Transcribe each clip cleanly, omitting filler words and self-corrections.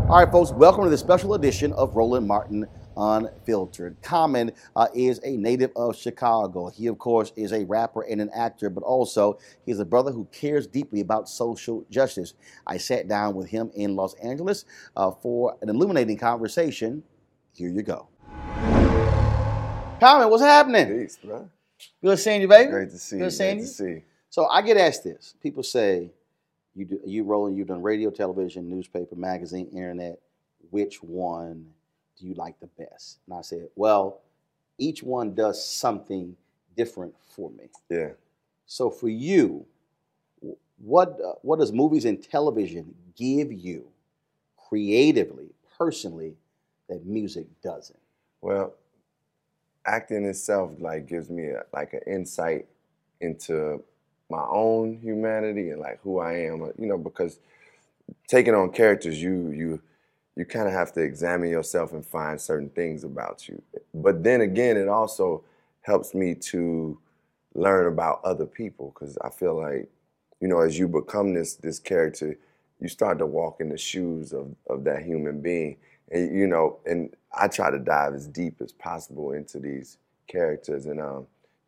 All right, folks, welcome to the special edition of Roland Martin Unfiltered. Common is a native of Chicago. He, of course, is a rapper and an actor, but also he's a brother who cares deeply about social justice. I sat down with him in Los Angeles for an illuminating conversation. Here you go. Common, what's happening? Peace, bro. Good seeing you, baby. Great to see you. Good seeing you. Great to see you. So I get asked this. People say, Roland, you've done radio, television, newspaper, magazine, internet. Which one do you like the best? And I said, well, each one does something different for me. Yeah. So for you, what does movies and television give you creatively, personally, that music doesn't? Well, acting itself gives me an insight into my own humanity and who I am, because taking on characters, you kind of have to examine yourself and find certain things about you. But then again, it also helps me to learn about other people, because I feel like, as you become this character, you start to walk in the shoes of that human being. And, and I try to dive as deep as possible into these characters. And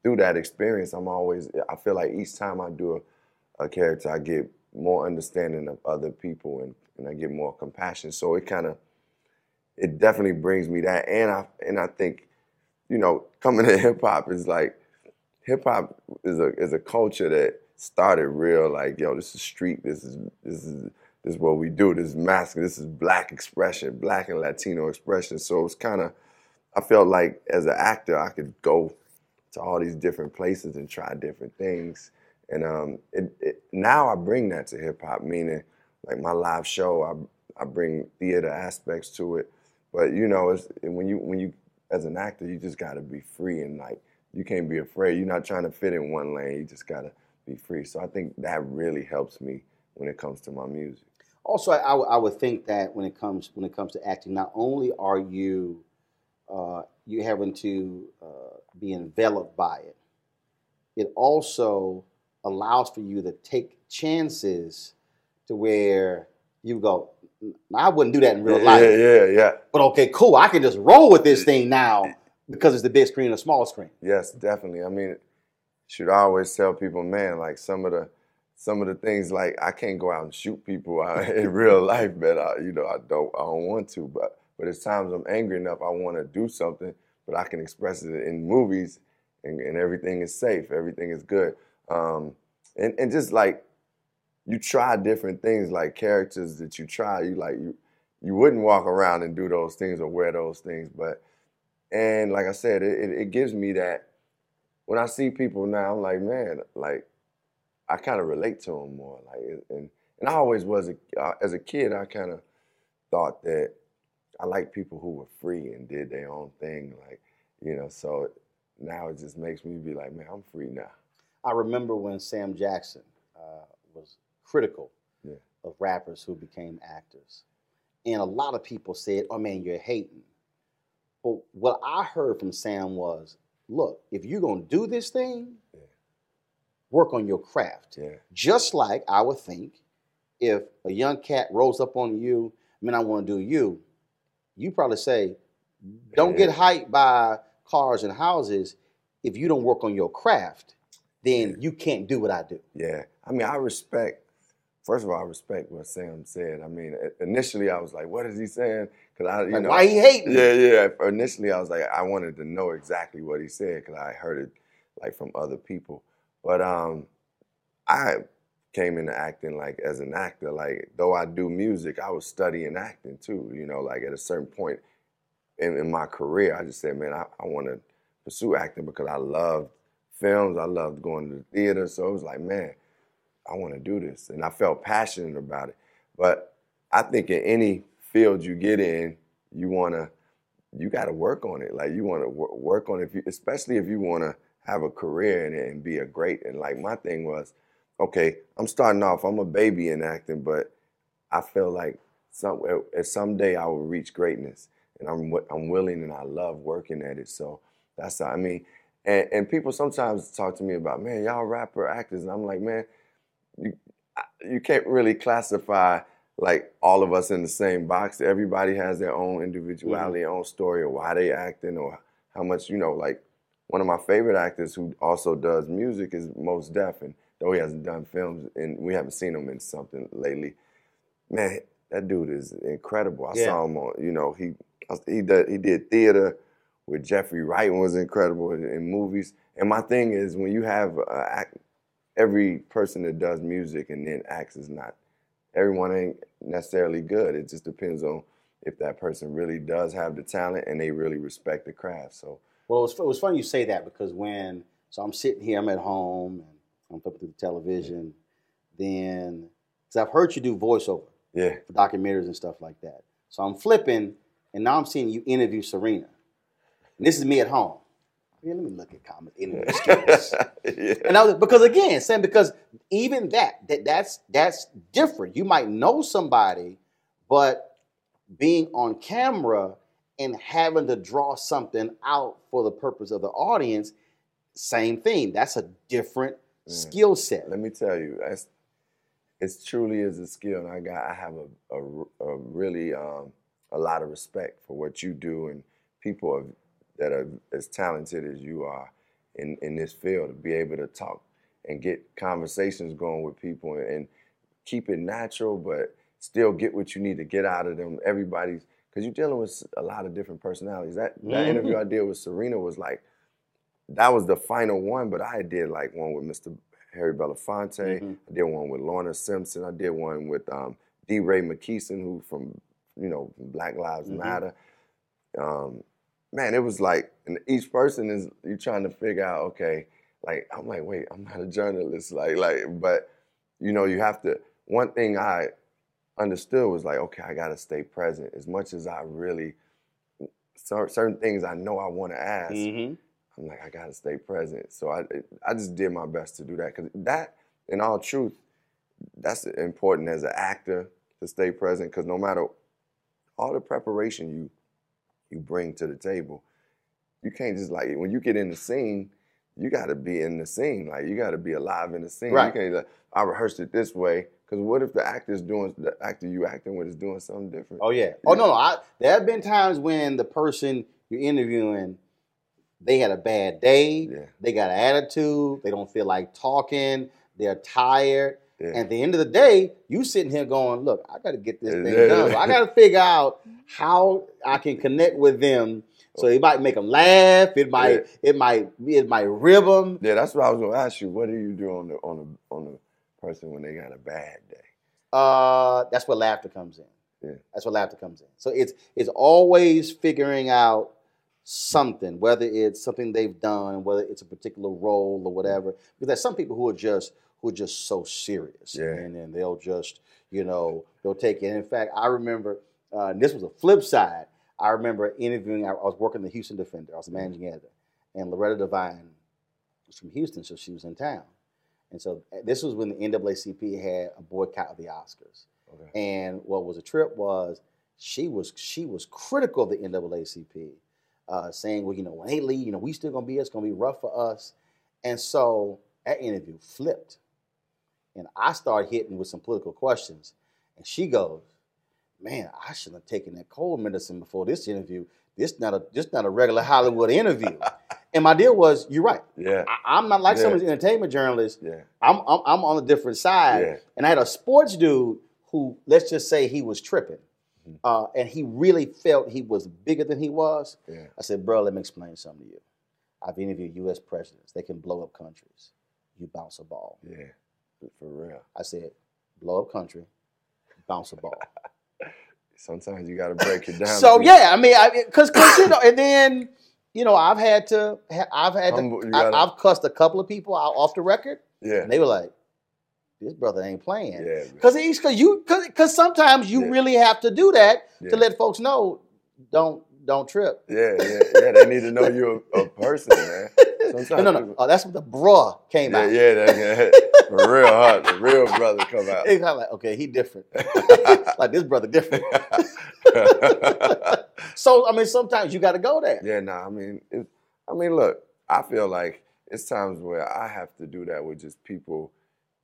through that experience, I feel like each time I do a character, I get more understanding of other people and I get more compassion. So it definitely brings me that. And I think, coming to hip hop is hip hop is a culture that started real this is street, this is what we do, this is masculine, this is black expression, black and Latino expression. So it's I felt like as an actor, I could go to all these different places and try different things. And now I bring that to hip hop, meaning my live show, I bring theater aspects to it. But it's, when you as an actor, you just got to be free and you can't be afraid. You're not trying to fit in one lane. You just gotta be free. So I think that really helps me when it comes to my music. Also, I would think that when it comes to acting, not only are you you having to be enveloped by it, it also allows for you to take chances to where you go, I wouldn't do that in real life. Yeah. But okay, cool. I can just roll with this thing now because it's the big screen and the small screen. Yes, definitely. I mean, should I always tell people, man, like some of the things, like I can't go out and shoot people in real life, but I don't want to. But it's times I'm angry enough, I want to do something, but I can express it in movies, and everything is safe, everything is good, and just like you try different things, like characters that you try, you wouldn't walk around and do those things or wear those things, and like I said, it gives me that. When I see people now, I'm like, man, like I kind of relate to them more. Like, and I always was as a kid, I kind of thought that I liked people who were free and did their own thing, like, So now it just makes me be like, man, I'm free now. I remember when Sam Jackson was critical Yeah. of rappers who became actors, and a lot of people said, "Oh man, you're hating." But what I heard from Sam was, look, if you're going to do this thing, work on your craft. Yeah. Just like I would think if a young cat rolls up on you, man, I want to do you, you probably say, don't get hyped by cars and houses. If you don't work on your craft, then you can't do what I do. Yeah. I mean, first of all, I respect what Sam said. I mean, initially I was like, what is he saying? Because why he hating? Yeah. Initially I was like, I wanted to know exactly what he said because I heard it like from other people. But I came into acting like as an actor. Like, though I do music, I was studying acting too. Like at a certain point in my career, I just said, man, I want to pursue acting because I loved films. I loved going to the theater. So it was like, man, I want to do this. And I felt passionate about it. But I think in any field you get in, you got to work on it. Like, you want to work on it, especially if you want to have a career in it and be a great. And like my thing was, okay, I'm starting off, I'm a baby in acting, but I feel like someday I will reach greatness. And I'm willing and I love working at it. So that's how, I mean, and people sometimes talk to me about, man, y'all rapper actors. And I'm like, man, you can't really classify like all of us in the same box. Everybody has their own individuality, own story of why they acting or how much, like one of my favorite actors who also does music is Mos Def, and though he hasn't done films and we haven't seen him in something lately, man, that dude is incredible. I saw him on, he did theater with Jeffrey Wright and was incredible in movies. And my thing is, when you have every person that does music and then acts is not, everyone ain't necessarily good. It just depends on if that person really does have the talent and they really respect the craft. So, well, it was funny you say that because so I'm sitting here, I'm at home, and I'm flipping through the television, then, because I've heard you do voiceover for documentaries and stuff like that. So I'm flipping, and now I'm seeing you interview Serena. And this is me at home. Yeah, let me look at comments, interview skills. And because again, Sam, because even that's different. You might know somebody, but being on camera and having to draw something out for the purpose of the audience, same thing. That's a different skill set. Let me tell you, it truly is a skill, and I have a really a lot of respect for what you do and people that are as talented as you are in this field, to be able to talk and get conversations going with people and keep it natural, but still get what you need to get out of them. Everybody's, because you're dealing with a lot of different personalities. That interview I did with Serena was like, that was the final one, but I did like one with Mr. Harry Belafonte. I did one with Lorna Simpson. I did one with D. Ray McKeeson, who from Black Lives Matter. Man, it was like, and each person is, you're trying to figure out, okay, like, I'm like, wait, I'm not a journalist. But, you have to, one thing I understood was like, okay, I got to stay present. As much as I really, certain things I know I want to ask, I'm like, I gotta stay present. So I just did my best to do that, because that, in all truth, that's important as an actor, to stay present, because no matter all the preparation you bring to the table, you can't just, like, when you get in the scene, you got to be in the scene. Like, you got to be alive in the scene. Right. You can't like, I rehearsed it this way, because what if the actor you acting with is doing something different? Oh yeah. Oh no. There have been times when the person you're interviewing, they had a bad day. Yeah. They got an attitude. They don't feel like talking. They're tired. Yeah. And at the end of the day, you sitting here going, look, I got to get this thing Yeah. done. So I got to figure out how I can connect with them. So it might make them laugh. It might rib them. Yeah, that's what I was gonna ask you. What do you do on the person when they got a bad day? That's where laughter comes in. Yeah. That's where laughter comes in. So it's always figuring out something, whether it's something they've done, whether it's a particular role or whatever. Because there's some people who are just so serious, Yeah. and then they'll just they'll take it. And in fact, I remember this was a flip side. I remember interviewing. I was working the Houston Defender. I was the managing editor, and Loretta Devine was from Houston, so she was in town. And so this was when the NAACP had a boycott of the Oscars. Okay. And what was a trip was she was critical of the NAACP, saying, well, when they leave, we still gonna be, it's gonna be rough for us. And so that interview flipped, and I started hitting with some political questions, and she goes, man, I shouldn't have taken that cold medicine before this interview. This not a regular Hollywood interview. And my deal was, you're right. Yeah. I'm not like some of these entertainment journalists. Yeah. I'm on a different side. Yeah. And I had a sports dude who, let's just say, he was tripping. And he really felt he was bigger than he was. Yeah. I said, bro, let me explain something to you. I've interviewed U.S. presidents. They can blow up countries. You bounce a ball. Yeah, for real. I said, blow up country, bounce a ball. Sometimes you got to break it down. So yeah, because and then I've cussed a couple of people out off the record. Yeah, and they were like, this brother ain't playing. Yeah, because sometimes you really have to do that to let folks know don't trip. Yeah. They need to know you're a person, man. No. That's what the bruh came out. Yeah. For real, huh? The real brother come out. It's kind of like, okay, he different. Like this brother different. So sometimes you got to go there. Yeah, look, I feel like it's times where I have to do that with just people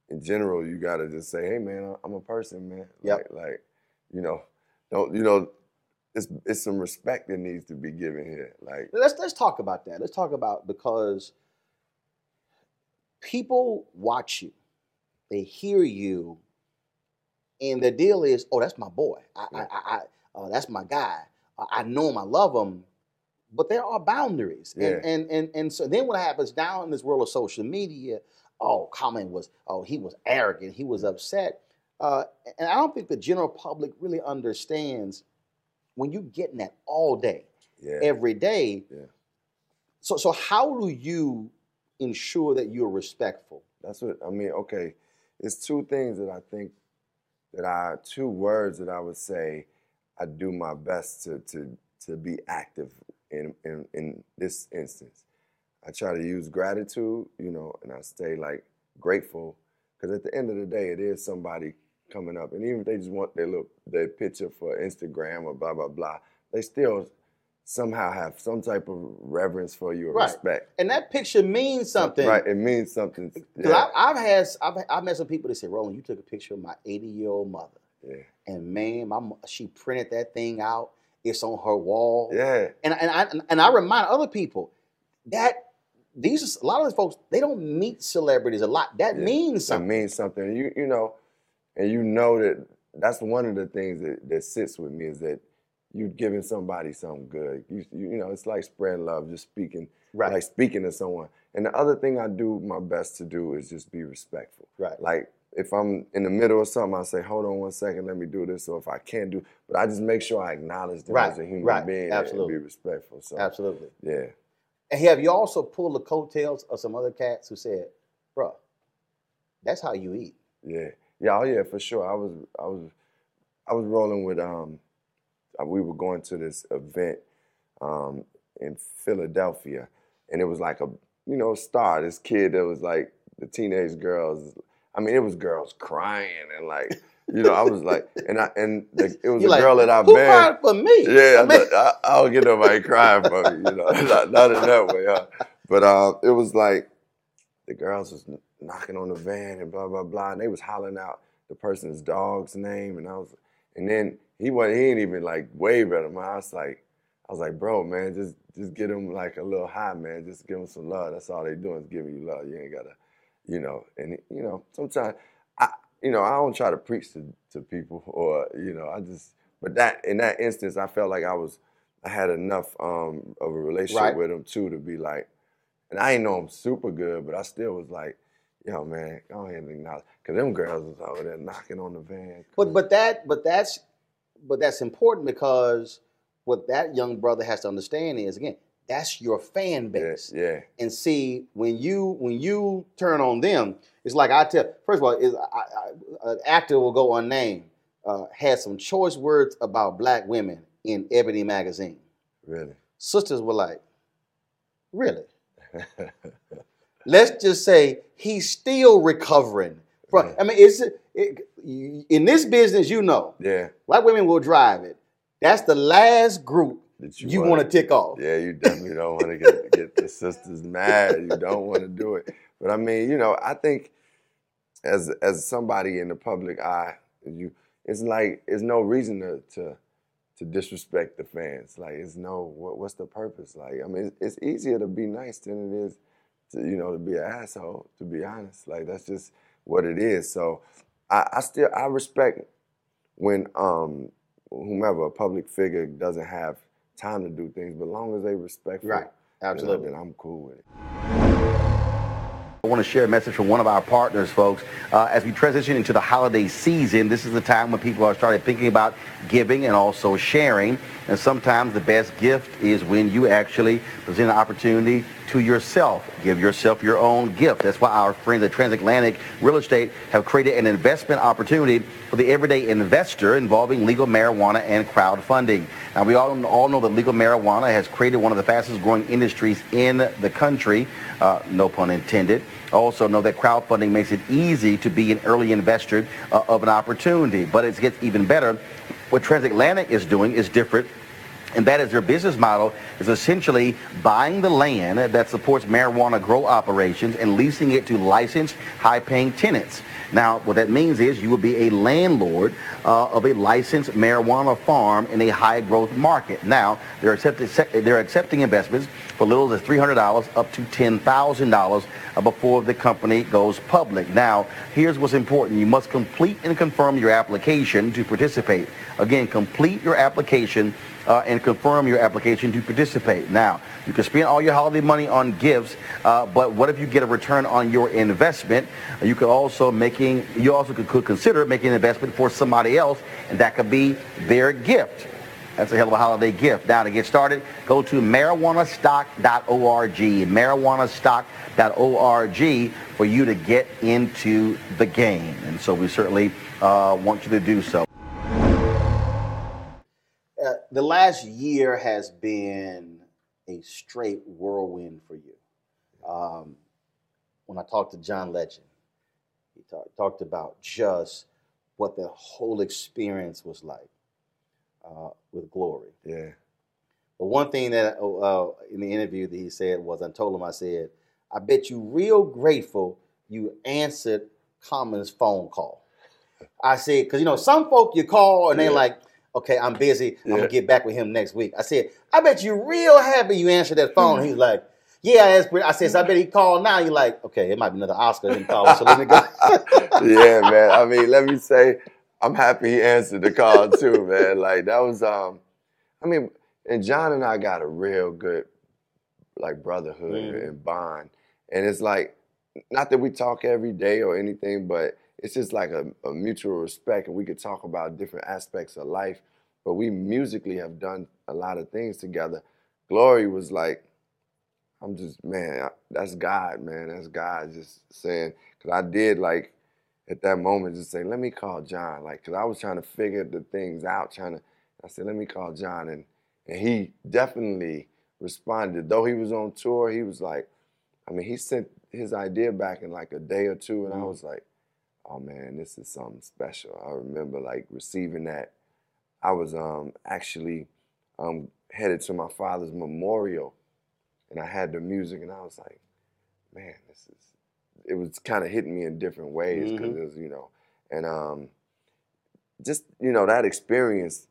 in general. You got to just say, hey, man, I'm a person, man. Yep. It's some respect that needs to be given here. Like, let's talk about that. Let's talk about, because people watch you, they hear you, and the deal is, oh, that's my boy. That's my guy. I know him. I love him. But there are boundaries. Yeah. And so then what happens now in this world of social media? He was arrogant. He was upset. And I don't think the general public really understands when you're getting that all day, every day. Yeah. So how do you ensure that you're respectful? That's what okay. It's two things that I think two words that I would say I do my best to be active in this instance. I try to use gratitude, and I stay like grateful, because at the end of the day, it is somebody coming up, and even if they just want their picture for Instagram or blah blah blah, they still somehow have some type of reverence for you or respect. And that picture means something. Right, it means something. Yeah. I've met some people that say, Roland, you took a picture of my 80-year-old mother. Yeah. And man, she printed that thing out. It's on her wall. Yeah. And I remind other people that a lot of these folks, they don't meet celebrities a lot. That means something. It means something. That that's one of the things that sits with me, is that you're giving somebody something good. It's like spreading love, just speaking, like speaking to someone. And the other thing I do my best to do is just be respectful. Right. Like if I'm in the middle of something, I say, hold on 1 second, let me do this. Or if I can't do, but I just make sure I acknowledge them as a human being and be respectful. So absolutely. Yeah. And have you also pulled the coattails of some other cats who said, bro, that's how you eat? Yeah. Yeah, oh yeah, for sure. I was rolling with we were going to this event in Philadelphia, and it was like a, you know, star. This kid that was like the teenage girls. I mean, it was girls crying and like, you know, I was like, it was You're a like, girl that I who band. cried for me? Yeah, I mean, I don't get nobody crying for me, you know, not in that way. But it was like the girls was knocking on the van and blah blah blah, and they was hollering out the person's dog's name, and then he ain't even like wave at him. I was like, bro, man, just get him like a little high, man. Just give him some love. That's all they doing is giving you love. You ain't gotta, you know. And you know, sometimes I, you know, I don't try to preach to people or you know, but that in that instance, I felt like I had enough of a relationship right. with him too to be like, and I ain't know him super good, but I still was like, yo, man, go ahead and acknowledge, because them girls was over there knocking on the van. But that's important because what that young brother has to understand is, again, that's your fan base. Yeah. And see, when you turn on them, it's like I tell. First of all, an actor will go unnamed. Had some choice words about black women in Ebony magazine. Really? Sisters were like, really? Let's just say he's still recovering. From, I mean, in this business, you know, Yeah. black women will drive it. That's the last group that you want to tick off. Yeah, you definitely don't want to get the sisters mad. You don't want to do it. But I mean, you know, I think as somebody in the public eye, it's like it's no reason to disrespect the fans. Like, it's what's the purpose? Like, I mean, it's easier to be nice than it is to, you know, to be an asshole, to be honest. Like, that's just what it is. So I respect when whomever, a public figure, doesn't have time to do things, but as long as they respectful, right? Absolutely, then I'm cool with it. I want to share a message from one of our partners, folks. As we transition into the holiday season, this is the time when people are starting thinking about giving and also sharing. And sometimes the best gift is when you actually present an opportunity to yourself. Give yourself your own gift. That's why our friends at Transatlantic Real Estate have created an investment opportunity for the everyday investor involving legal marijuana and crowdfunding. Now, we all know that legal marijuana has created one of the fastest growing industries in the country, no pun intended. Also know that crowdfunding makes it easy to be an early investor of an opportunity, but it gets even better. What Transatlantic is doing is different, and that is their business model is essentially buying the land that supports marijuana grow operations and leasing it to licensed, high-paying tenants. Now, what that means is you will be a landlord of a licensed marijuana farm in a high-growth market. Now, they're accepting investments for little as $300 up to $10,000 before the company goes public. Now, here's what's important. You must complete and confirm your application to participate. Again, complete your application and confirm your application to participate. Now, you can spend all your holiday money on gifts, but what if you get a return on your investment? You could also could consider making an investment for somebody else, and that could be their gift. That's a hell of a holiday gift. Now, to get started, go to marijuanastock.org, marijuanastock.org, for you to get into the game. And so we certainly want you to do so. The last year has been a straight whirlwind for you. When I talked to John Legend, he talked about just what the whole experience was like with Glory. Yeah. But one thing that in the interview that he said was, I told him, I said, I bet you real grateful you answered Common's phone call. I said, because, you know, some folk you call and they're like, okay, I'm busy. I'm going to get back with him next week. I said, I bet you real happy you answered that phone. He's like, yeah, that's pretty. I said, so I bet he called now. You're like, okay, it might be another Oscar didn't call, so let me go. Yeah, man. I mean, let me say, I'm happy he answered the call too, man. Like, that was, I mean, and John and I got a real good, like, brotherhood and bond. And it's like, not that we talk every day or anything, but it's just like a mutual respect, and we could talk about different aspects of life. But we musically have done a lot of things together. Glory was like, I'm just, man, that's God, man. That's God just saying, because I did, like, at that moment, just say, let me call John. Like, because I was trying to figure the things out, I said, let me call John. And he definitely responded. Though he was on tour, he was like, I mean, he sent his idea back in like a day or two, and I was like, oh man, this is something special. I remember like receiving that. I was actually headed to my father's memorial, and I had the music, and I was like, man, it was kind of hitting me in different ways because it was, and just, that experience,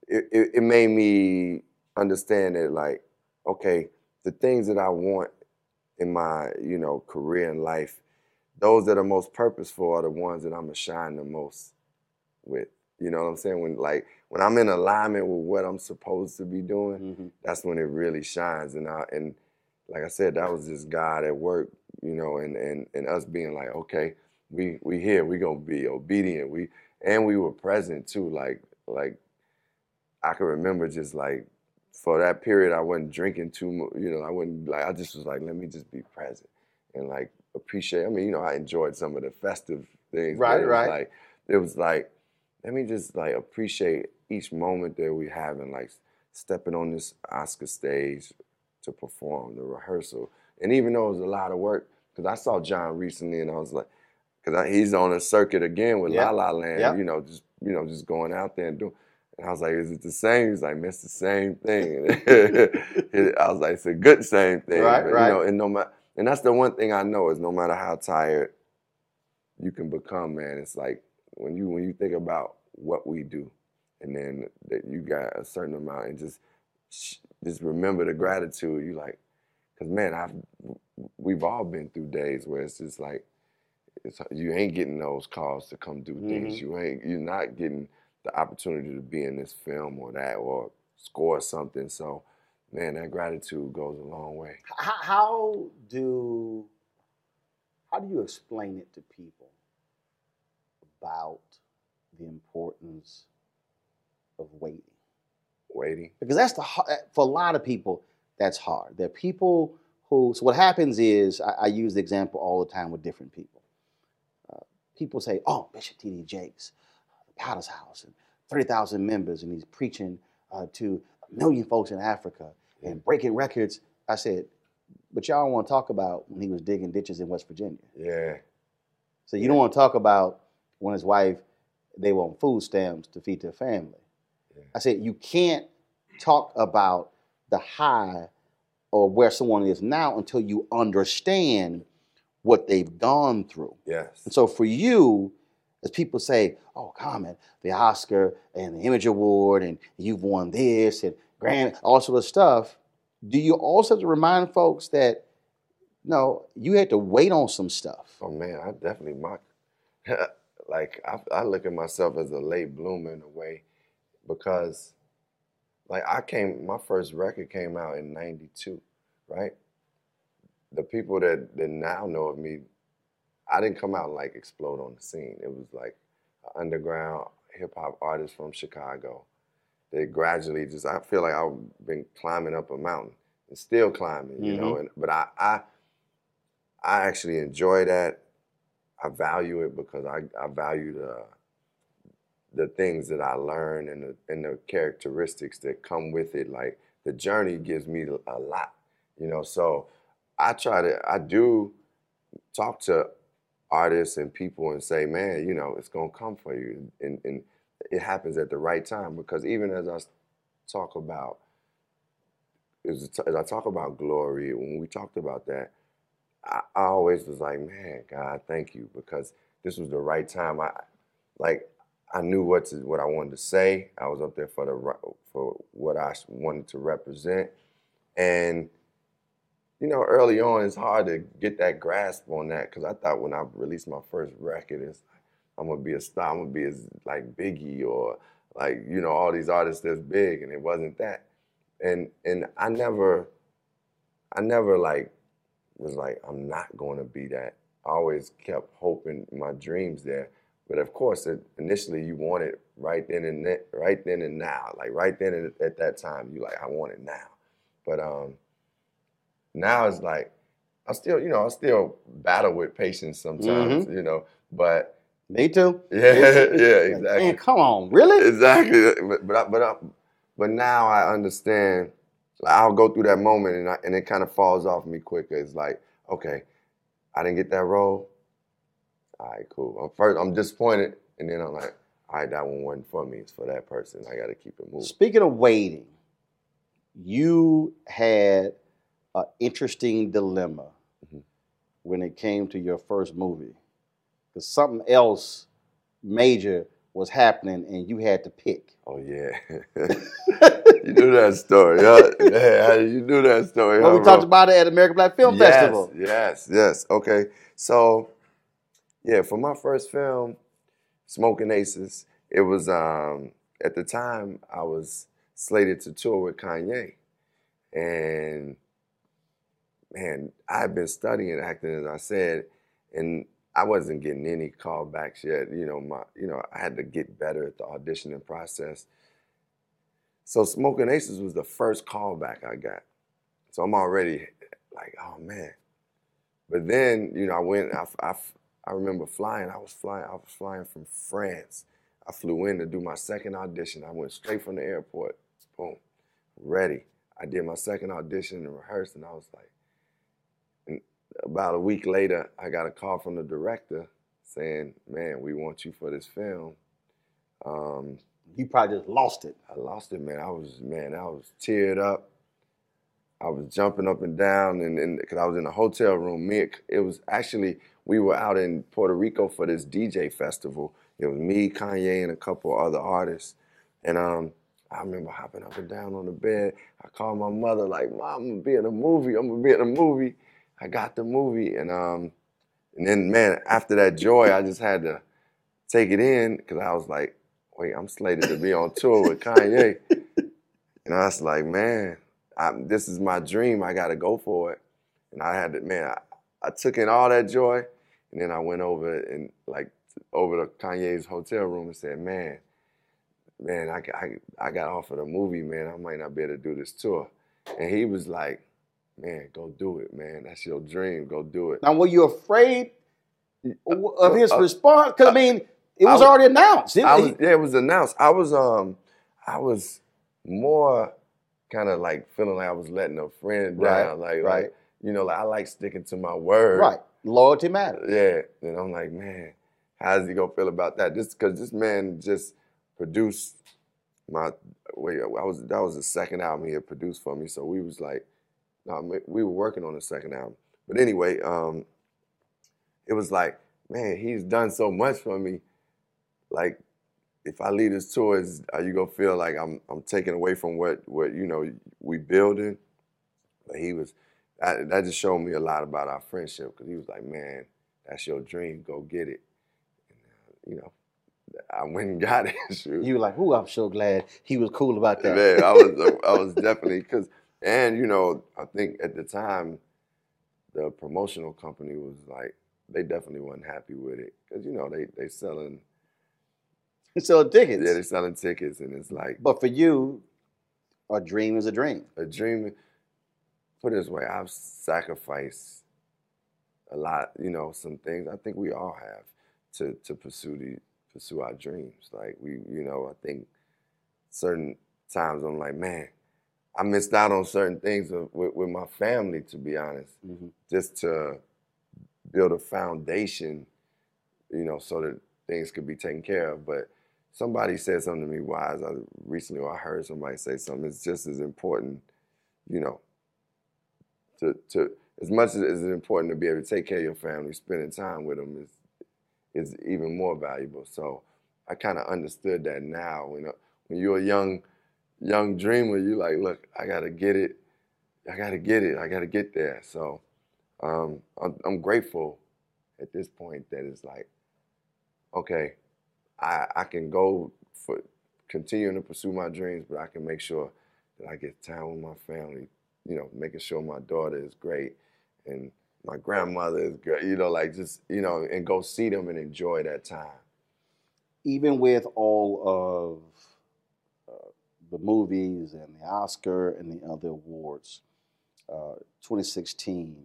it made me understand that, like, okay, the things that I want in my, career and life, those that are most purposeful are the ones that I'm gonna shine the most with. You know what I'm saying? When I'm in alignment with what I'm supposed to be doing, that's when it really shines. And like I said, that was just God at work, and us being like, okay, we here, we gonna be obedient. We were present too. Like I can remember just like for that period, I wasn't drinking too much. I wasn't like, I just was like, let me just be present and like appreciate. I mean, I enjoyed some of the festive things, Right, but right. it was like, let me just like appreciate each moment that we have and like stepping on this Oscar stage to perform, the rehearsal. And even though it was a lot of work, because I saw John recently and I was like, because he's on a circuit again with La La Land, just going out there and doing. And I was like, is it the same? He's like, man, it's the same thing. I was like, it's a good same thing. Right, But, right. and that's the one thing I know is no matter how tired you can become, man, it's like when you think about what we do and then that you got a certain amount and just remember the gratitude. You like, because man, we've all been through days where it's just like, you ain't getting those calls to come do things. You're not getting the opportunity to be in this film or that or score something. So, man, that gratitude goes a long way. How do you explain it to people about the importance of waiting? Waiting? Because that's for a lot of people, that's hard. There are people who, so what happens is, I use the example all the time with different people. People say, oh, Bishop T.D. Jakes, the Potter's House, and 30,000 members, and he's preaching to a million folks in Africa and breaking records. I said, but y'all don't want to talk about when he was digging ditches in West Virginia. Yeah. So you don't want to talk about when his wife, they were on food stamps to feed their family. Yeah. I said, you can't talk about the high or where someone is now until you understand what they've gone through. Yes. And so for you, as people say, oh, Carmen, the Oscar and the Image Award, and you've won this and Grammy, all sort of stuff, do you also have to remind folks that, no, you had to wait on some stuff? Oh, man, I definitely like, I look at myself as a late bloomer in a way because, like, my first record came out in 92, right? The people that now know of me, I didn't come out and like explode on the scene. It was like an underground hip hop artist from Chicago. They gradually I feel like I've been climbing up a mountain and still climbing, you know. But I actually enjoy that. I value it because I value the things that I learn and the characteristics that come with it. Like the journey gives me a lot, you know. So I do talk to artists and people and say, man, you know, it's gonna come for you, and it happens at the right time. Because even as I talk about, as I talk about glory, when we talked about that, I always was like, man, God, thank you, because this was the right time. I knew what I wanted to say. I was up there for what I wanted to represent, and you know, early on, it's hard to get that grasp on that because I thought when I released my first record, I'm gonna be a star. I'm gonna be as like Biggie or like, you know, all these artists that's big, and it wasn't that. And I never like was like, I'm not gonna be that. I always kept hoping my dreams there. But of course, initially you want it right then and now, like right then and at that time, you like, I want it now. But now it's like, I still battle with patience sometimes, you know, but. Me too. Yeah, exactly. Like, man, come on, really? Exactly. But now I understand Like, I'll go through that moment and it kind of falls off me quicker. It's like, okay, I didn't get that role. All right, cool. First, I'm disappointed, and then I'm like, all right, that one wasn't for me. It's for that person. I got to keep it moving. Speaking of waiting, you had an interesting dilemma when it came to your first movie, because something else major was happening and you had to pick. Oh yeah, you knew that story, huh? Yeah, you knew that story, Well, huh, we talked bro? about it at American Black Film Festival. Yes. Okay, so yeah, for my first film, Smoking Aces, it was at the time I was slated to tour with Kanye, and man, I had been studying acting, as I said, and I wasn't getting any callbacks yet. I had to get better at the auditioning process. So Smoking Aces was the first callback I got. So I'm already like, oh man. But then, I remember flying. I was flying from France. I flew in to do my second audition. I went straight from the airport. Boom, ready. I did my second audition and rehearsed, and I was like, and about a week later, I got a call from the director saying, man, we want you for this film. You probably just lost it. I lost it, man. I was teared up. I was jumping up and down, and because I was in a hotel room. We were out in Puerto Rico for this DJ festival. It was me, Kanye, and a couple other artists. And I remember hopping up and down on the bed. I called my mother like, Mom, I'm gonna be in a movie. I got the movie, and then, man, after that joy, I just had to take it in because I was like, wait, I'm slated to be on tour with Kanye. And I was like, man, this is my dream. I got to go for it. And I took in all that joy. And then I went over to Kanye's hotel room and said, man, I got offered a movie, man. I might not be able to do this tour. And he was like, man, go do it, man. That's your dream. Go do it. Now, were you afraid of his response? Because, I mean, it was already announced. It was announced. I was more kind of like feeling like I was letting a friend down. Like, I like sticking to my word. Right. Loyalty matters. Yeah. And I'm like, man, how's he gonna feel about that? Just because this man just produced that was the second album he had produced for me. So we were working on the second album. But anyway, it was like, man, he's done so much for me. Like, if I leave this tour, are you gonna feel like I'm taking away from what we building? But that just showed me a lot about our friendship, because he was like, man, that's your dream, go get it. And, I went and got it. You were like, "Ooh, I'm so glad he was cool about that." Man, I was definitely, I think at the time, the promotional company was like, they definitely wasn't happy with it, because they selling. Selling tickets. Yeah, they're selling tickets, and it's like. But for you, a dream is a dream. A dream. Put it this way, I've sacrificed a lot. Some things I think we all have to pursue our dreams. Like I think certain times I'm like, man, I missed out on certain things with my family, to be honest, just to build a foundation, so that things could be taken care of. But somebody said something to me wise. I heard somebody say something. It's just as important, to as much as it's important to be able to take care of your family, spending time with them is even more valuable. So I kind of understood that now. When you're a young dreamer, you're like, look, I gotta get it. I gotta get there. So I'm grateful at this point that it's like, okay, I can go for continuing to pursue my dreams, but I can make sure that I get time with my family, making sure my daughter is great and my grandmother is great, and go see them and enjoy that time. Even with all of the movies and the Oscar and the other awards, 2016,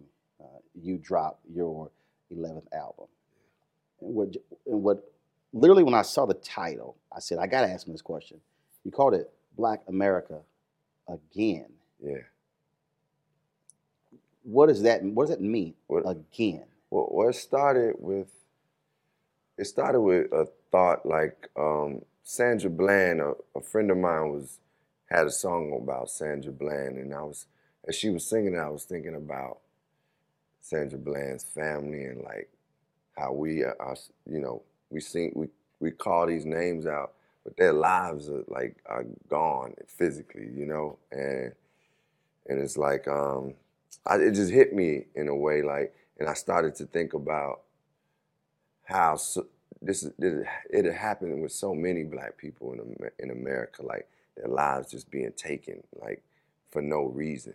you dropped your 11th album. And what literally, when I saw the title, I said, I got to ask him this question. You called it Black America Again. Yeah. What does that mean What again? what it started with a thought like Sandra Bland, a friend of mine had a song about Sandra Bland, and as she was singing it, I was thinking about Sandra Bland's family and like how we call these names out, but their lives are gone physically, and it's like it just hit me in a way like, and I started to think about how it had happened with so many black people in America, like their lives just being taken like for no reason,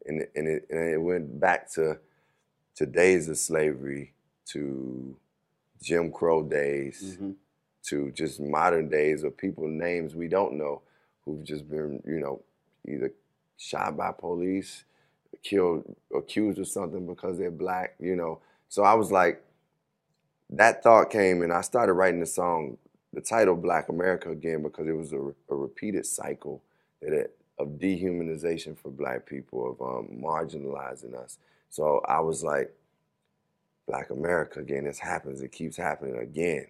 and it went back to days of slavery, to Jim Crow days, Mm-hmm. to just modern days of people names we don't know who've just been either shot by police, killed, accused of something because they're black. So I was like, that thought came and I started writing the song, the title Black America again, because it was a repeated cycle of dehumanization for black people, of marginalizing us. So I was like, Black America again, this happens, it keeps happening again.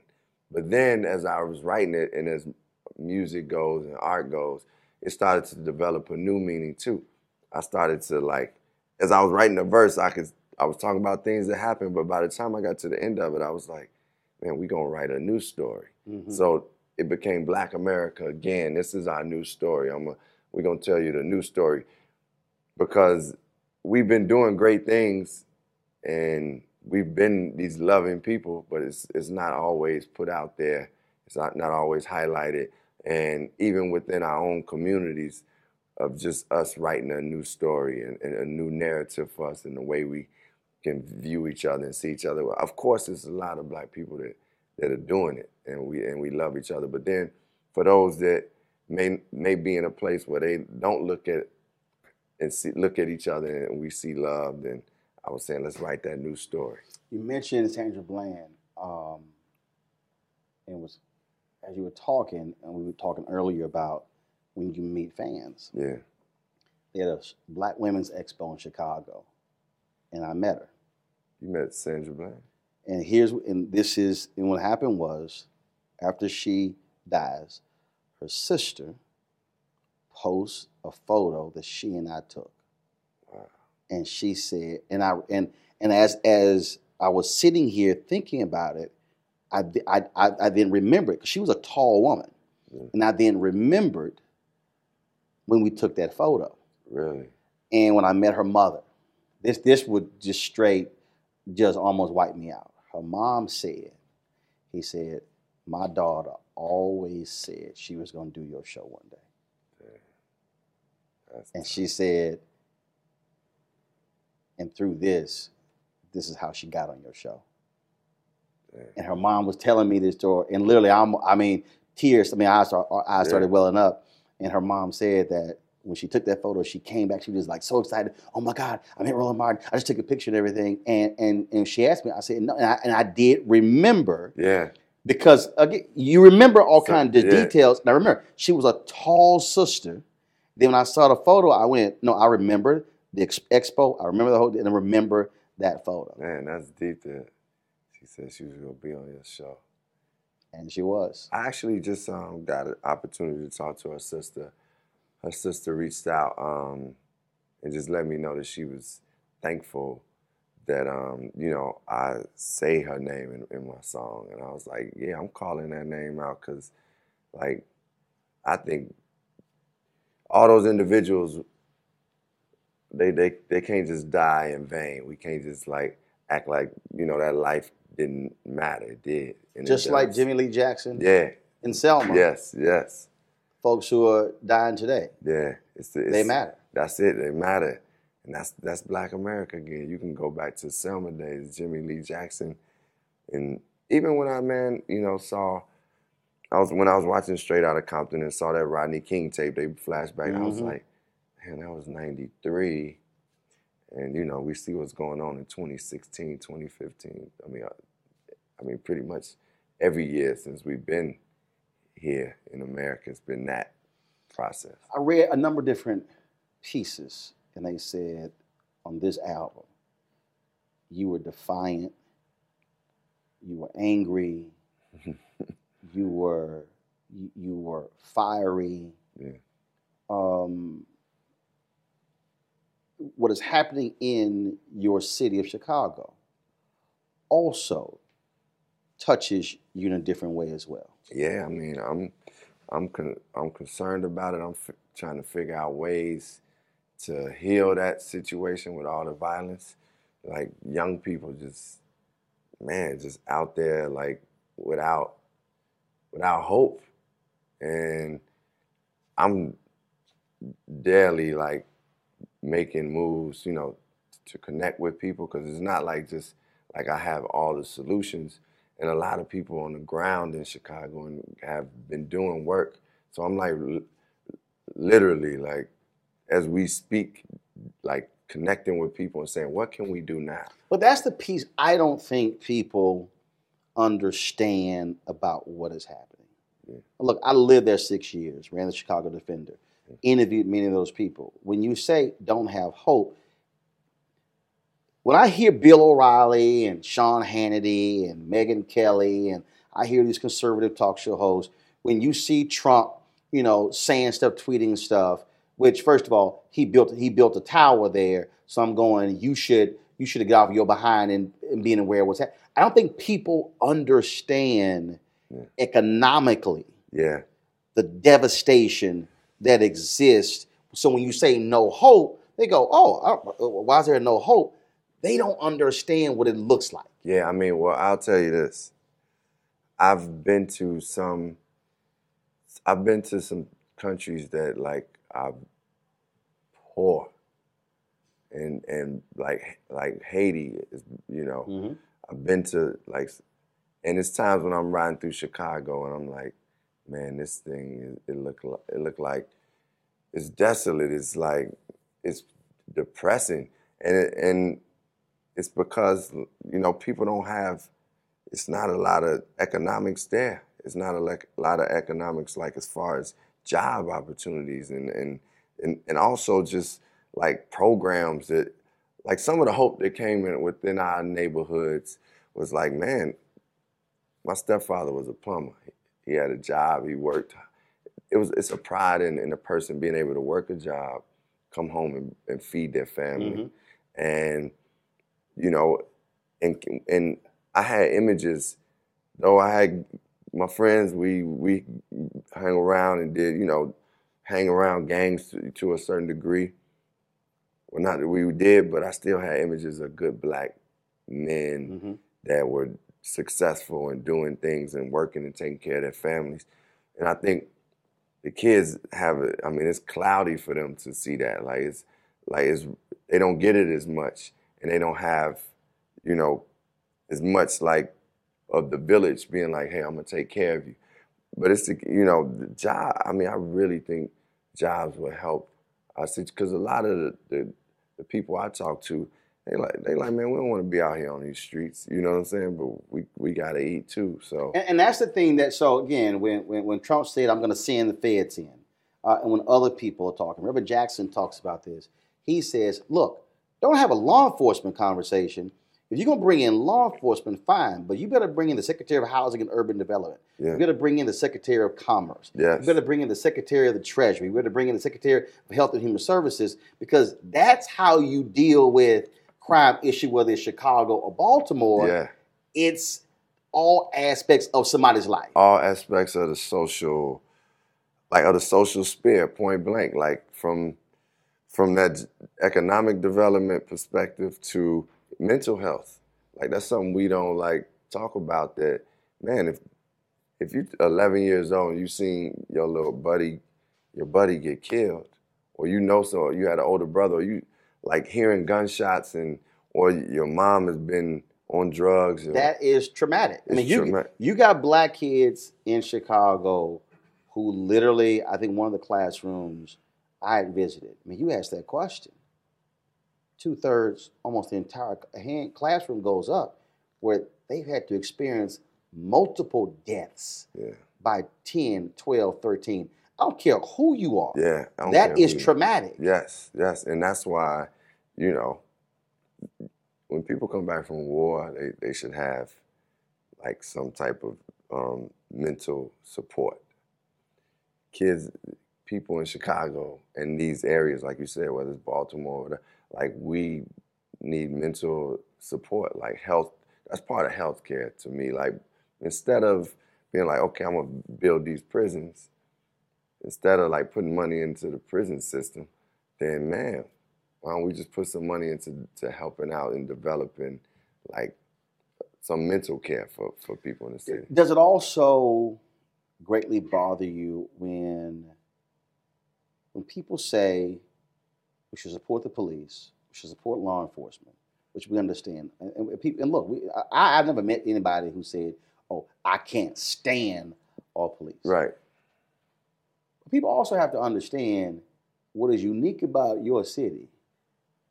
But then as I was writing it and as music goes and art goes, it started to develop a new meaning too. I started to like, as I was writing the verse, I was talking about things that happened, but by the time I got to the end of it, I was like, man, we're gonna write a new story. Mm-hmm. So it became Black America again. This is our new story. We're gonna tell you the new story because we've been doing great things and we've been these loving people, but it's not always put out there. It's not always highlighted. And even within our own communities of just us writing a new story and a new narrative for us in the way we can view each other and see each other. Of course, there's a lot of black people that are doing it and we love each other. But then for those that may be in a place where they don't look at each other and we see love, then I was saying, let's write that new story. You mentioned Sandra Bland, and was as you were talking, and we were talking earlier about when you meet fans. Yeah. They had a Black Women's Expo in Chicago, and I met her. You met Sandra Bland? And what happened was, after she dies, her sister posts a photo that she and I took. Wow. And she said, and as I was sitting here thinking about it, I then remembered, because she was a tall woman, and I then remembered when we took that photo. Really? And when I met her mother, this would just almost wipe me out. Her mom said, he said, my daughter always said she was going to do your show one day. Yeah. And she said, and through this is how she got on your show. Yeah. And her mom was telling me this story, and literally, tears. I started welling up. And her mom said that when she took that photo, she came back. She was like so excited. Oh my God, I met Roland Martin. I just took a picture and everything. And she asked me. I said no, and I did remember. Yeah. Because again, you remember all kinds of details. And I remember she was a tall sister. Then when I saw the photo, I went, no, I remember the expo. I remember the whole, and I remember that photo. Man, that's deep. That she said she was going to be on your show. And she was. I actually just got an opportunity to talk to her sister. Her sister reached out and just let me know that she was thankful that, I say her name in my song. And I was like, yeah, I'm calling that name out because, like, I think all those individuals, they can't just die in vain. We can't just, like, act like, that life didn't matter. It did. And just like Jimmy Lee Jackson. Yeah. And Selma. Yes. Folks who are dying today. Yeah. They matter. That's it. They matter. And that's Black America again. You can go back to Selma days, Jimmy Lee Jackson. And even when when I was watching Straight Outta Compton and saw that Rodney King tape, they flashed back, and I was like, man, that was 93. And, we see what's going on in 2016, 2015. I mean, pretty much every year since we've been here in America, it's been that process. I read a number of different pieces, and they said on this album, you were defiant, you were angry, you were you were fiery. Yeah. What is happening in your city of Chicago also touches you in a different way as well. Yeah, I mean, I'm concerned about it. I'm trying to figure out ways to heal that situation with all the violence. Like young people just, man, just out there like without hope. And I'm daily like making moves, to connect with people, because it's not like just like I have all the solutions. And a lot of people on the ground in Chicago and have been doing work. So I'm like literally like as we speak, like connecting with people and saying, what can we do now? But that's the piece I don't think people understand about what is happening. Yeah. Look, I lived there 6 years, ran the Chicago Defender, interviewed many of those people. When you say don't have hope, when I hear Bill O'Reilly and Sean Hannity and Megyn Kelly, and I hear these conservative talk show hosts, when you see Trump, saying stuff, tweeting stuff, which first of all, he built a tower there. So I'm going, you should have got off your behind and being aware of what's happening. I don't think people understand economically the devastation that exists. So when you say no hope, they go, oh, why is there no hope? They don't understand what it looks like. Yeah, I mean, well, I'll tell you this. I've been to some countries that like are poor, and like Haiti is, I've been to like, and it's times when I'm riding through Chicago and I'm like, man, this thing it look like it's desolate. It's like it's depressing, and it's because people don't have. It's not a lot of economics there. It's not a lot of economics like as far as job opportunities and also just like programs that like some of the hope that came in within our neighborhoods was like, man, my stepfather was a plumber. He had a job. He worked. It's a pride in a person being able to work a job, come home and feed their family, and and I had images. Though I had my friends, we hang around and did hang around gangs to a certain degree. Well, not that we did, but I still had images of good black men that were successful and doing things and working and taking care of their families. And I think the kids have it. I mean, it's cloudy for them to see that. They don't get it as much, and they don't have, as much like of the village being like, hey, I'm gonna take care of you. But it's the job. I mean, I really think jobs will help us because a lot of the people I talk to, they like, man, we don't want to be out here on these streets. You know what I'm saying? But we gotta eat too. So and that's the thing that again, when Trump said I'm gonna send the feds in, and when other people are talking, Reverend Jackson talks about this. He says, look, don't have a law enforcement conversation. If you're going to bring in law enforcement, fine, but you better bring in the Secretary of Housing and Urban Development. Yeah. You better bring in the Secretary of Commerce. Yes. You better bring in the Secretary of the Treasury. You better bring in the Secretary of Health and Human Services, because that's how you deal with crime issue, whether it's Chicago or Baltimore. Yeah. It's all aspects of somebody's life. All aspects of the social, sphere, point blank, like from that economic development perspective to mental health. Like that's something we don't like talk about. That, man, if you're 11 years old and you seen your buddy get killed, or so you had an older brother, or you like hearing gunshots or your mom has been on drugs. That is traumatic. I mean, you got black kids in Chicago who literally, I think one of the classrooms I visited, I mean, you asked that question. 2/3, almost the entire classroom goes up, where they've had to experience multiple deaths by 10, 12, 13. I don't care who you are. Yeah, I don't That care is who you- traumatic. Yes, yes, and that's why, you know, when people come back from war, they should have like some type of mental support. Kids, people in Chicago and these areas, like you said, whether it's Baltimore, whatever, like we need mental support, like health. That's part of healthcare to me. Like instead of being like, okay, I'm gonna build these prisons, instead of like putting money into the prison system, then man, why don't we just put some money into helping out and developing like some mental care for people in the city? Does it also greatly bother you when people say we should support the police, we should support law enforcement, which we understand. And look, I've never met anybody who said, "Oh, I can't stand all police." Right. But people also have to understand what is unique about your city.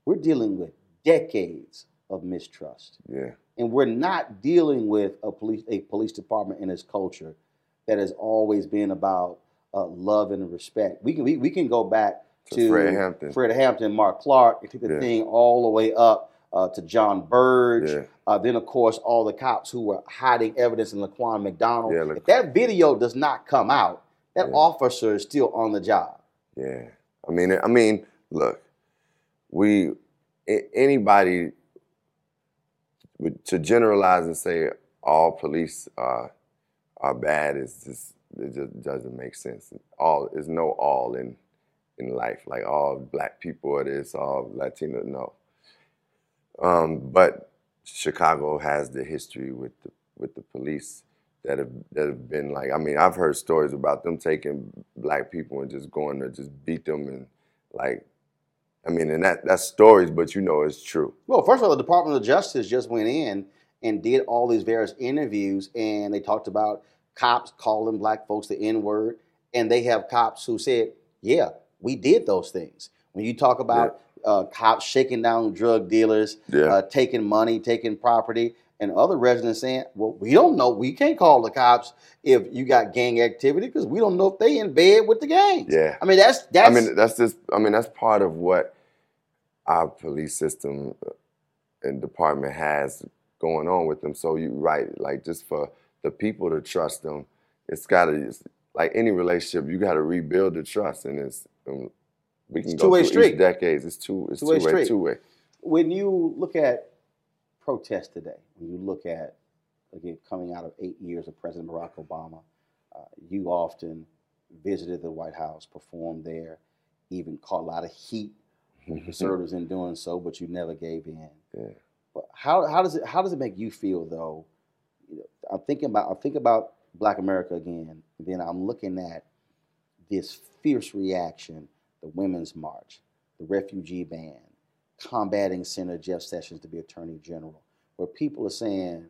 We're dealing with decades of mistrust. Yeah. And we're not dealing with a police department and its culture that has always been about love and respect. We can go back to Fred Hampton, Mark Clark, and take the thing all the way up to John Burge. Yeah. Then, of course, all the cops who were hiding evidence in Laquan McDonald. Yeah, if that video does not come out, that officer is still on the job. Yeah. I mean, look, anybody to generalize and say all police are bad it just doesn't make sense. There's no all in life, like all black people are this, all Latino, no. But Chicago has the history with the police that have been like, I mean, I've heard stories about them taking black people and just going to just beat them and like, I mean, and that's stories, but you know it's true. Well, first of all, the Department of Justice just went in and did all these various interviews, and they talked about cops calling black folks the N-word, and they have cops who said, yeah, we did those things. When you talk about cops shaking down drug dealers, taking money, taking property, and other residents saying, well, we don't know. We can't call the cops if you got gang activity because we don't know if they in bed with the gangs. Yeah. I mean, that's part of what our police system and department has going on with them. So you're right, like just for the people to trust them, it's gotta, like any relationship, you gotta rebuild the trust, and we can go through each decades. It's two-way. When you look at protests today, when you look at, again, coming out of 8 years of President Barack Obama, you often visited the White House, performed there, even caught a lot of heat from conservatives in doing so, but you never gave in. Yeah. But how does it make you feel though? You know, I think about Black America again, and then I'm looking at this fierce reaction, the Women's March, the refugee ban, combating Senator Jeff Sessions to be Attorney General, where people are saying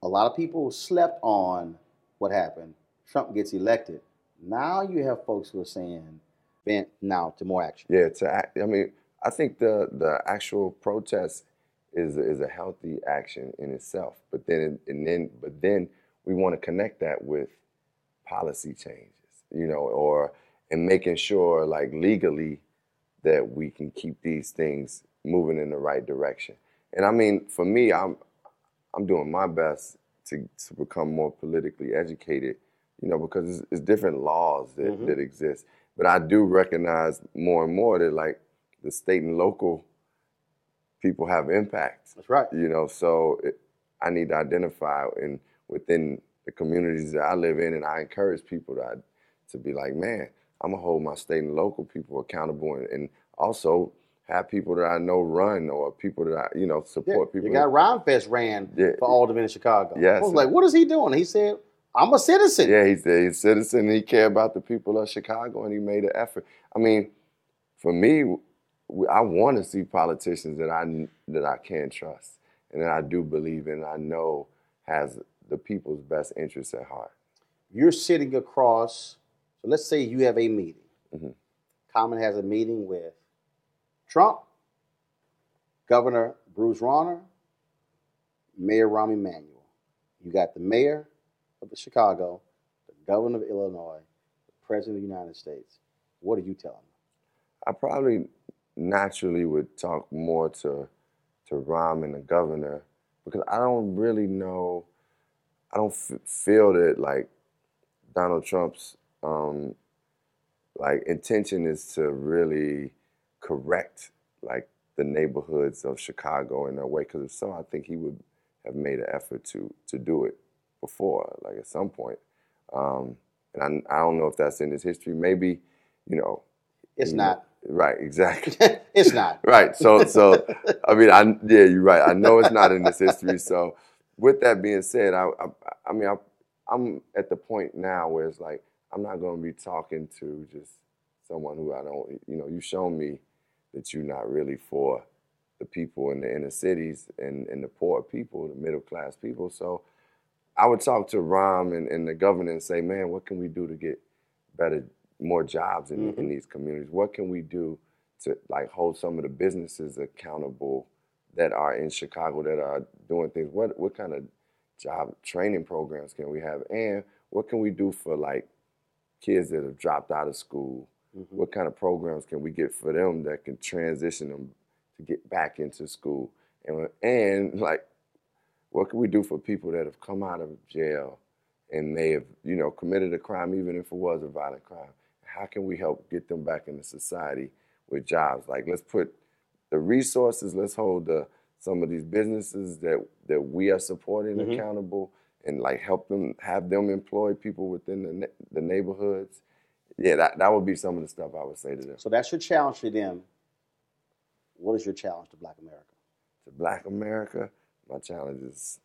a lot of people slept on what happened. Trump gets elected. Now you have folks who are saying, bent now to more action. Yeah, I mean, I think the actual protest is a healthy action in itself, but then we want to connect that with policy changes, you know, and making sure like legally that we can keep these things moving in the right direction. And I mean, for me, I'm doing my best to become more politically educated, you know, because it's different laws that exist. But I do recognize more and more that like the state and local people have impact. That's right. You know, so I need to identify within the communities that I live in, and I encourage people to be like, man, I'm gonna hold my state and local people accountable, and also have people that I know run, or people that I, you know, support people. You got Ron Fest ran for Alderman in Chicago. Yes. I was like, what is he doing? He said, I'm a citizen. Yeah, he said he's a citizen, and he cared about the people of Chicago, and he made an effort. I mean, for me, I want to see politicians that I can trust, and that I do believe in, I know has the people's best interests at heart. You're sitting across, so let's say you have a meeting. Common has a meeting with Trump, Governor Bruce Rauner, Mayor Rahm Emanuel. You got the mayor of Chicago, the governor of Illinois, the President of the United States, what are you telling him? I probably naturally would talk more to Rahm and the governor because I don't really know. I don't feel that like Donald Trump's like intention is to really correct like the neighborhoods of Chicago in a way. Because if so, I think he would have made an effort to do it before, like at some point. And I don't know if that's in his history. Maybe, you know, It's not. Right, exactly. It's not. Right. So I mean, yeah, you're right. I know it's not in this history. So with that being said, I mean, I'm at the point now where it's like I'm not going to be talking to just someone who I don't. You shown me that you're not really for the people in the inner cities and the poor people, the middle class people. So I would talk to Rahm and the governor and say, man, what can we do to get better, more jobs in these communities? What can we do to like hold some of the businesses accountable that are in Chicago that are doing things? What kind of job training programs can we have? And what can we do for like kids that have dropped out of school? What kind of programs can we get for them that can transition them to get back into school? And like, what can we do for people that have come out of jail and may have, committed a crime, even if it was a violent crime? How can we help get them back into society with jobs? Like, let's put the resources, let's hold some of these businesses that we are supporting accountable and like help them, have them employ people within the neighborhoods. Yeah, that would be some of the stuff I would say to them. So that's your challenge to them. What is your challenge to Black America? To Black America, my challenge is,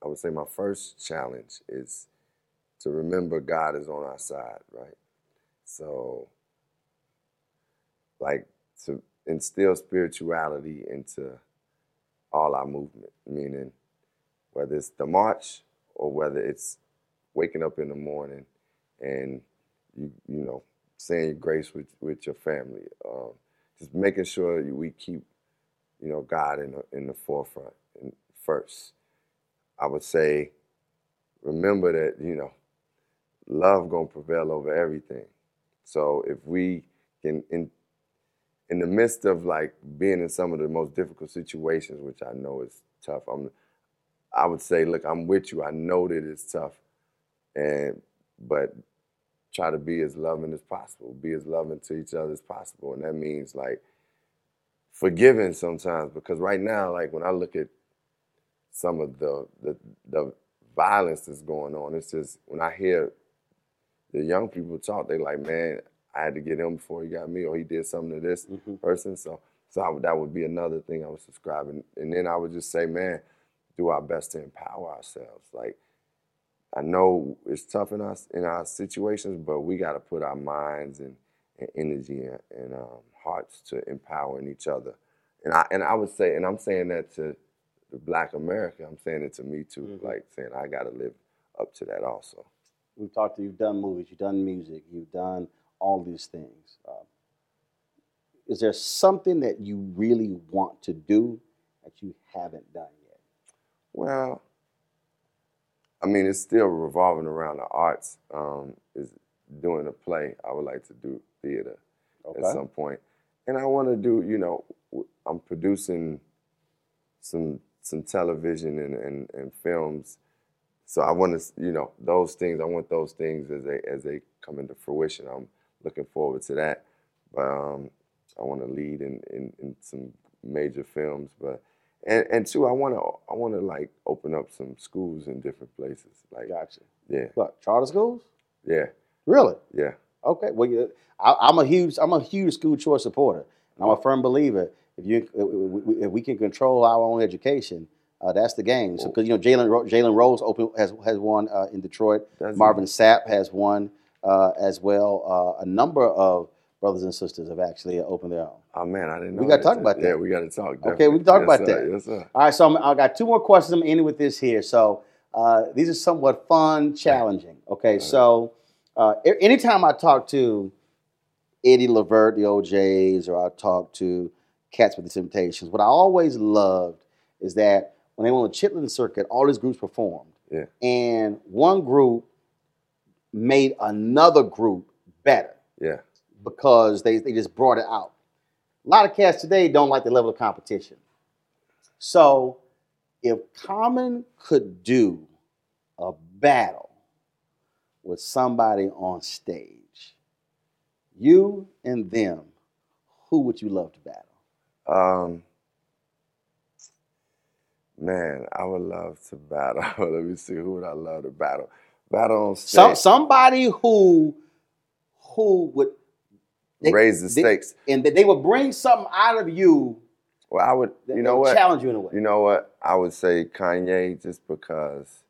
I would say my first challenge is to remember God is on our side, right? So, like, to instill spirituality into all our movement, meaning whether it's the march or whether it's waking up in the morning and saying your grace with your family, just making sure we keep God in the forefront and first. I would say, remember that love gonna prevail over everything. So if we can, in the midst of like being in some of the most difficult situations, which I know is tough, I would say, look, I'm with you. I know that it's tough, but try to be as loving as possible, be as loving to each other as possible, and that means like forgiving sometimes. Because right now, like when I look at some of the violence that's going on, it's just when I hear the young people talk, they like, man, I had to get him before he got me, or he did something to this person. So that would be another thing I would subscribe. And then I would just say, man, do our best to empower ourselves. Like, I know it's tough in our situations, but we got to put our minds and energy and hearts to empowering each other. And I would say, and I'm saying that to the Black America, I'm saying it to me too, like saying I got to live up to that also. We've talked to you've done movies, you've done music, you've done all these things. Is there something that you really want to do that you haven't done yet? Well, I mean, it's still revolving around the arts. Is doing a play. I would like to do theater at some point, and I want to do. I'm producing some television and films. So I want to, those things. I want those things as they come into fruition. I'm looking forward to that. But I want to lead in some major films. But and two, I want to like open up some schools in different places. Like, gotcha. Yeah. What, charter schools? Yeah. Really? Yeah. Okay. Well, I'm a huge school choice supporter. I'm a firm believer. If we can control our own education, that's the game. So because Jalen Rose has won in Detroit. Marvin Sapp has won as well. A number of brothers and sisters have actually opened their own. Oh man, I didn't know. We got to talk about that. Yeah, we got to talk. Definitely. Okay, we can talk about that. Yes, sir. All right, so I got two more questions. I'm ending with this here. So these are somewhat fun, challenging. Okay, so anytime I talk to Eddie Levert, the OJs, or I talk to Cats with the Temptations, what I always loved is that when they went on the Chitlin circuit, all these groups performed. Yeah. And one group made another group better Yeah. because they just brought it out. A lot of cats today don't like the level of competition. So if Common could do a battle with somebody on stage, you and them, who would you love to battle? Man, I would love to battle. Let me see, who would I love to battle? Battle on stage. Somebody who would Raise the stakes. And they would bring something out of you. Well, I would, that you know what? Challenge you in a way. You know what? I would say Kanye, just because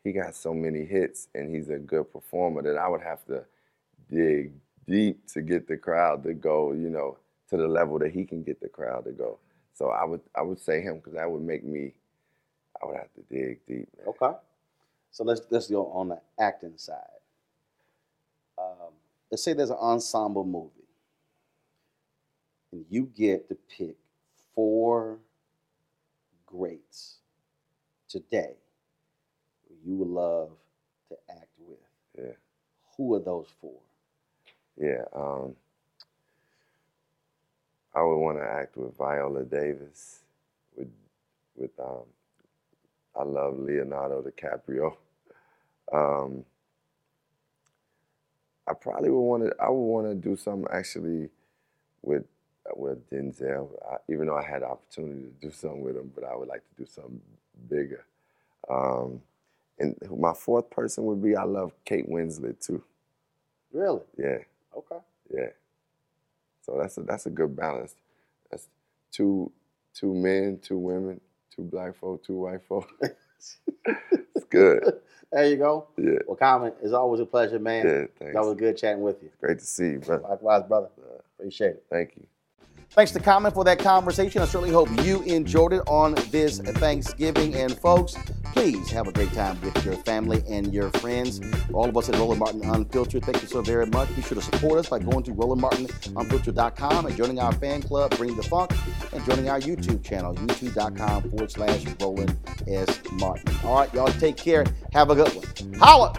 he got so many hits and he's a good performer that I would have to dig deep to get the crowd to go, you know, to the level that he can get the crowd to go. So I would say him because that would make me. I would have to dig deep. Man. Okay. So let's go on the acting side. Let's say there's an ensemble movie, and you get to pick 4 greats today who you would love to act with. Yeah. Who are those 4? Yeah. I would want to act with Viola Davis. With I love Leonardo DiCaprio. I probably would want to. I would want to do something actually with Denzel. Even though I had the opportunity to do something with him, but I would like to do something bigger. And my 4th person would be I love Kate Winslet too. Really? Yeah. Okay. Yeah. So that's a good balance. That's 2 men, 2 women, 2 black folk, 2 white folk. It's good. There you go. Yeah. Well, Common, it's always a pleasure, man. Yeah, thanks. That was good chatting with you. Great to see you, brother. Likewise, brother. Appreciate it. Thank you. Thanks to Common for that conversation. I certainly hope you enjoyed it on this Thanksgiving. And folks, please have a great time with your family and your friends. For all of us at Roland Martin Unfiltered, thank you so very much. Be sure to support us by going to RolandMartinUnfiltered.com and joining our fan club, Bring the Funk, and joining our YouTube channel, youtube.com/Roland S. Martin. All right, y'all take care. Have a good one. Holla!